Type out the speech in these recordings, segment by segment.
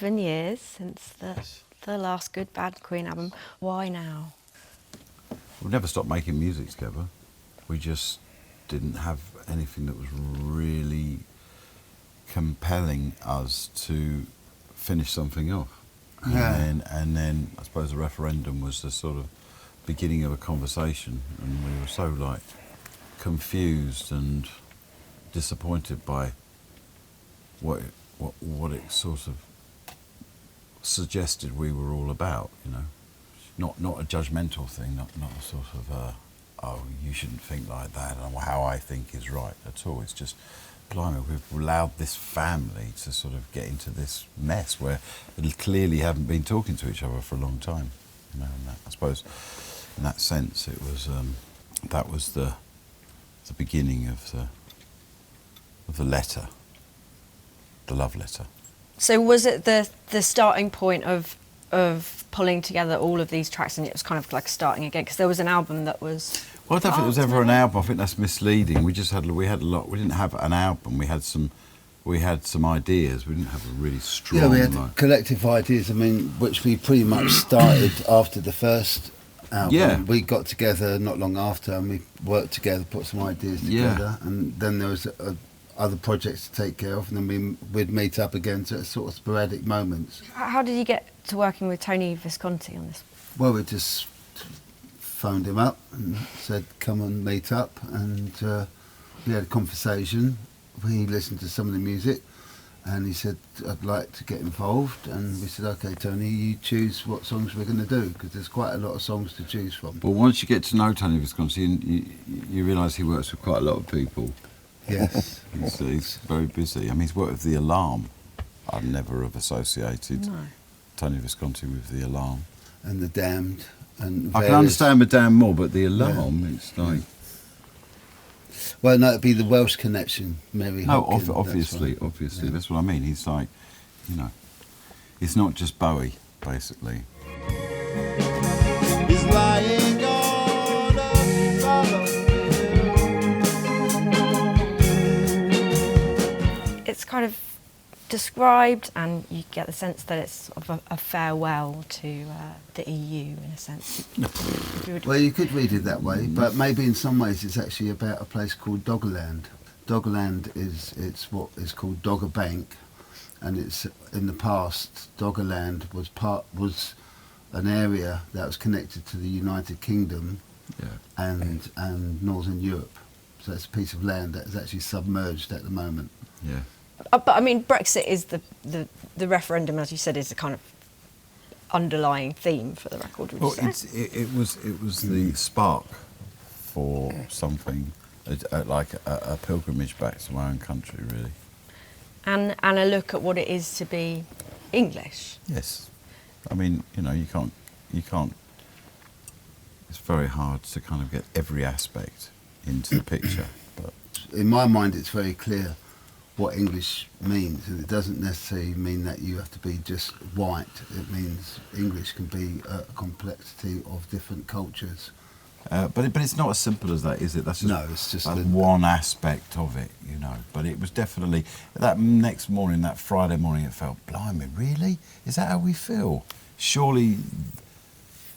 7 years since the last Good Bad Queen album. Why now? We've never stopped making music together. We just didn't have anything that was really compelling us to finish something off. And then I suppose the referendum was the sort of beginning of a conversation, and we were so like confused and disappointed by what it sort of suggested we were all about, you know. Not a judgmental thing, not a sort of oh, you shouldn't think like that, and how I think is right at all. It's just, blimey, we've allowed this family to sort of get into this mess where they clearly haven't been talking to each other for a long time. You know, and I suppose in that sense it was that was the beginning of the letter, the love letter. So was it the starting point of pulling together all of these tracks, and it was kind of like starting again, because there was an album that was... Well, I don't think it was ever an album. I think that's misleading. We had a lot. We didn't have an album. We had some ideas. We didn't have a really strong... Yeah, we had collective ideas, I mean, which we pretty much started after the first album. Yeah. We got together not long after, and we worked together, put some ideas together, and then there was other projects to take care of, and then we'd meet up again to sort of sporadic moments. How did you get to working with Tony Visconti on this? Well, we just phoned him up and said, come and meet up, and we had a conversation. He listened to some of the music, and he said, I'd like to get involved, and we said, OK, Tony, you choose what songs we're going to do, because there's quite a lot of songs to choose from. Well, once you get to know Tony Visconti, you realise he works with quite a lot of people. Yes. He's very busy. I mean, he's worked with The Alarm. I'd never have associated Tony Visconti with The Alarm. And The Damned. And I can understand The Damned more, but The Alarm, it's like... Well, no, it'd be the Welsh connection, Merrie. No, obviously, that's what I mean. He's like, you know, it's not just Bowie, basically. He's lying on a battlefield. It's kind of described, and you get the sense that it's sort of a farewell to the EU, in a sense. Well, you could read it that way, but maybe in some ways it's actually about a place called Doggerland. Doggerland it's what is called Dogger Bank, and it's in the past Doggerland was an area that was connected to the United Kingdom and Northern Europe. So it's a piece of land that is actually submerged at the moment. Yeah. But I mean, Brexit is the referendum, as you said, is a kind of underlying theme for the record. Well, it was the spark for something like a pilgrimage back to my own country, really. And a look at what it is to be English. Yes, I mean, you know, you can't. It's very hard to kind of get every aspect into the picture, but in my mind, it's very clear what English means, and it doesn't necessarily mean that you have to be just white. It means English can be a complexity of different cultures. But it's not as simple as that, is it? That's just, no, it's just one aspect of it, you know. But it was definitely that next morning, that Friday morning, it felt, blimey, really? Is that how we feel? Surely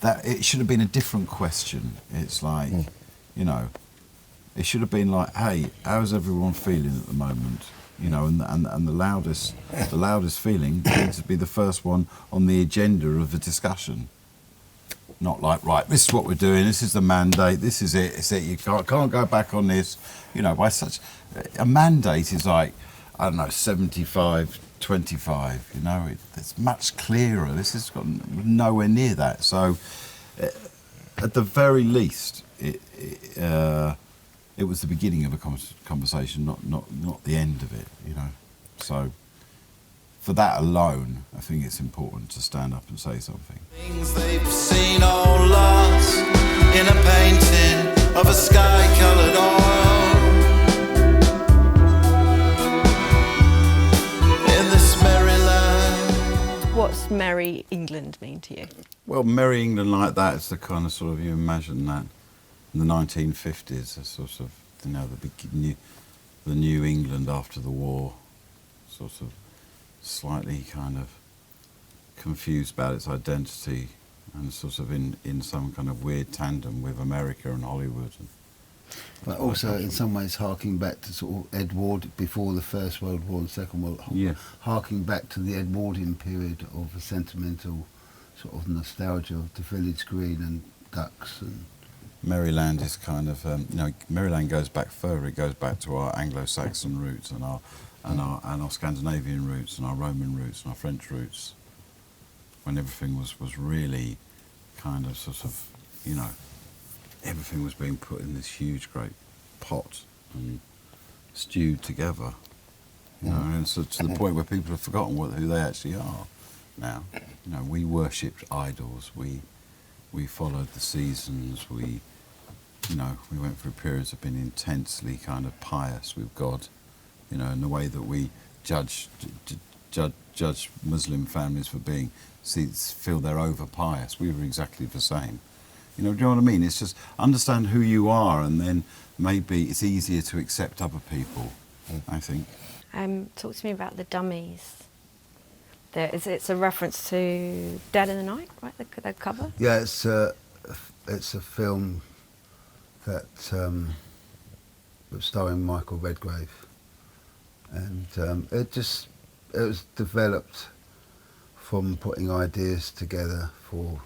that it should have been a different question. It's like, you know, it should have been like, hey, how's everyone feeling at the moment? You know, and the loudest feeling needs to be the first one on the agenda of the discussion. Not like, right, this is what we're doing, this is the mandate, this is it, it's it, you can't go back on this. You know, by such a mandate is like, I don't know, 75-25, you know, it's much clearer. This has got nowhere near that. So at the very least, it was the beginning of a conversation, not the end of it, you know. So for that alone, I think it's important to stand up and say something. Things they've seen all lost in a painting of a sky-coloured oil. In this Merrie Land. What's Merrie England mean to you? Well, Merrie England like that is the kind of sort of, you imagine that in the 1950s, a sort of, you know, the new England after the war, sort of slightly kind of confused about its identity and sort of in some kind of weird tandem with America and Hollywood. But also, in some ways, harking back to sort of Edward before the First World War and Second World War, Yeah. harking back to the Edwardian period of a sentimental sort of nostalgia of the village green and ducks. And Merrie Land is kind of, Merrie Land goes back further. It goes back to our Anglo-Saxon roots and our Scandinavian roots and our Roman roots and our French roots, when everything was really kind of sort of, everything was being put in this huge great pot and stewed together, and so to the point where people have forgotten who they actually are now. We worshipped idols, we followed the seasons, we went through periods of being intensely kind of pious with God, in the way that we judge Muslim families for feel they're over pious. We were exactly the same. Do you know what I mean? It's just understand who you are, and then maybe it's easier to accept other people, I think. Talk to me about the dummies. It's a reference to Dead in the Night, right? The cover. yeah, it's a film that was starring Michael Redgrave, and it was developed from putting ideas together for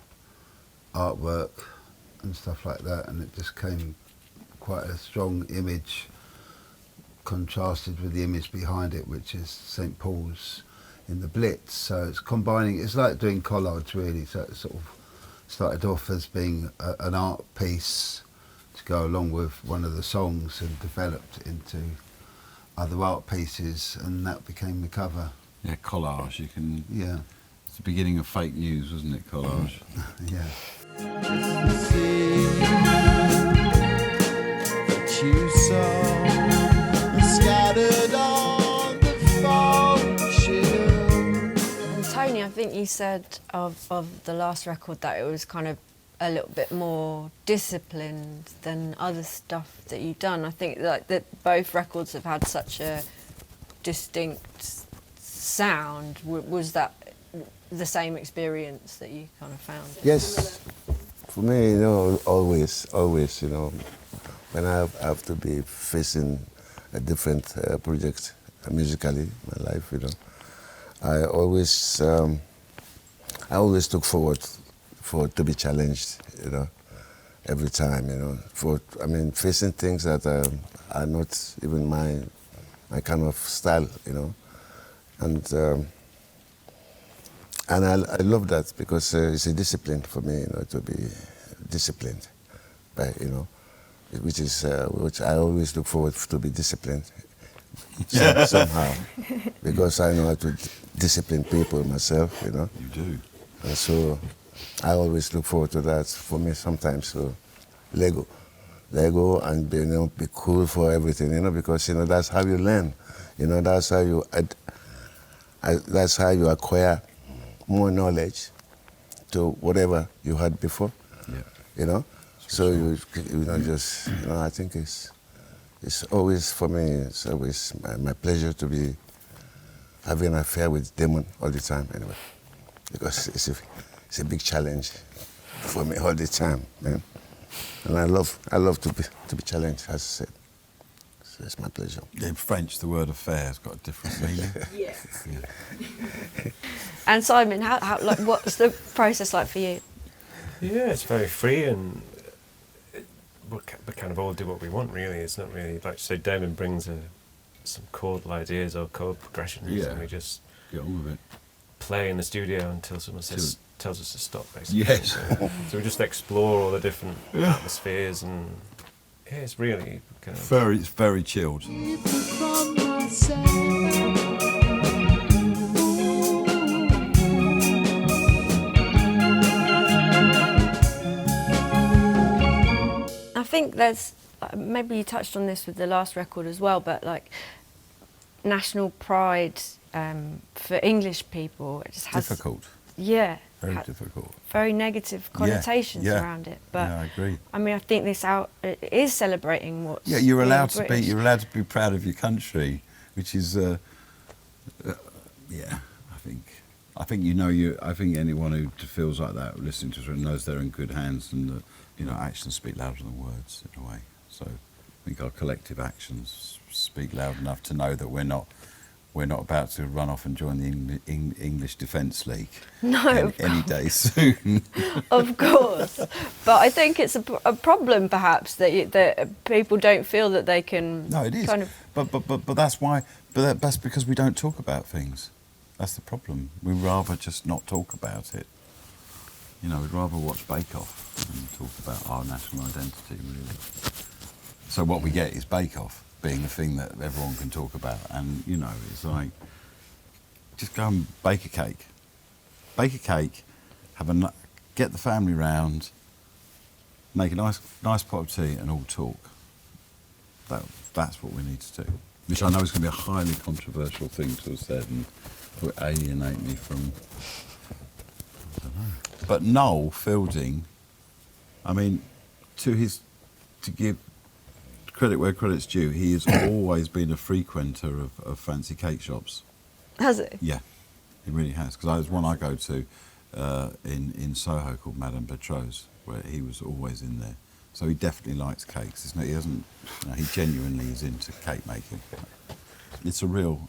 artwork and stuff like that, and it just came quite a strong image contrasted with the image behind it, which is St. Paul's in the Blitz. So it's combining, it's like doing collage really, so it sort of started off as being an art piece to go along with one of the songs and developed into other art pieces, and that became the cover. Yeah, collage. Yeah. It's the beginning of fake news, wasn't it? Collage. Yeah. That you saw scattered on the phone shield. And Tony, I think you said of the last record that it was kind of a little bit more disciplined than other stuff that you've done. I think that both records have had such a distinct sound. Was that the same experience that you kind of found? Yes, for me, always, when I have to be facing a different project musically, my life, I always look forward to be challenged, every time, facing things that are not even my kind of style, and I love that because it's a discipline for me, to be disciplined, which I always look forward to be disciplined somehow, because I know how to discipline people myself, You do. And so I always look forward to that. For me, sometimes Lego and be cool for everything, because that's how you learn, that's how you acquire more knowledge to whatever you had before. Yeah. So I think it's always for me. It's always my pleasure to be having an affair with Damon all the time. Anyway, because it's a big challenge for me all the time, man. And I love to be challenged, as I said. So it's my pleasure. In French, the word affair has got a different meaning. Yeah. And Simon, what's the process like for you? Yeah, it's very free, and we kind of all do what we want, really. It's not really, like you say, Damon brings some chordal ideas or chord progressions, and we just Get on with it. play in the studio until someone tells us to stop, basically. Yes. So we just explore all the different atmospheres, and it's really kind of... It's very chilled. I think there's, maybe you touched on this with the last record as well, but like national pride for English people, it just has... Difficult. Yeah. Very difficult. Very negative connotations around it. But I agree. I mean, I think it is celebrating what's... Yeah, you're allowed British. you're allowed to be proud of your country, which is, I think I think I think anyone who feels like that listening to us knows they're in good hands, and that, you know, actions speak louder than words in a way. So I think our collective actions speak loud enough to know that we're not about to run off and join the English Defence League any day soon. Of course, but I think it's a problem perhaps that people don't feel that they can. No, it is. Kind of. But that's why. But that's because we don't talk about things. That's the problem. We'd rather just not talk about it. You know, we'd rather watch Bake Off than talk about our national identity, really. So what we get is Bake Off being the thing that everyone can talk about, and you know, it's like, just go and bake a cake. Bake a cake, get the family round, make a nice pot of tea, and all talk. That's what we need to do. Which I know is going to be a highly controversial thing to have said, and would alienate me from. I don't know. But Noel Fielding, I mean, to give credit where credit's due, he has always been a frequenter of fancy cake shops. Has it? Yeah, he really has. Because there's one I go to in Soho called Madame Betrot's, where he was always in there. So he definitely likes cakes. Isn't it? He doesn't. You know, he genuinely is into cake making. It's real.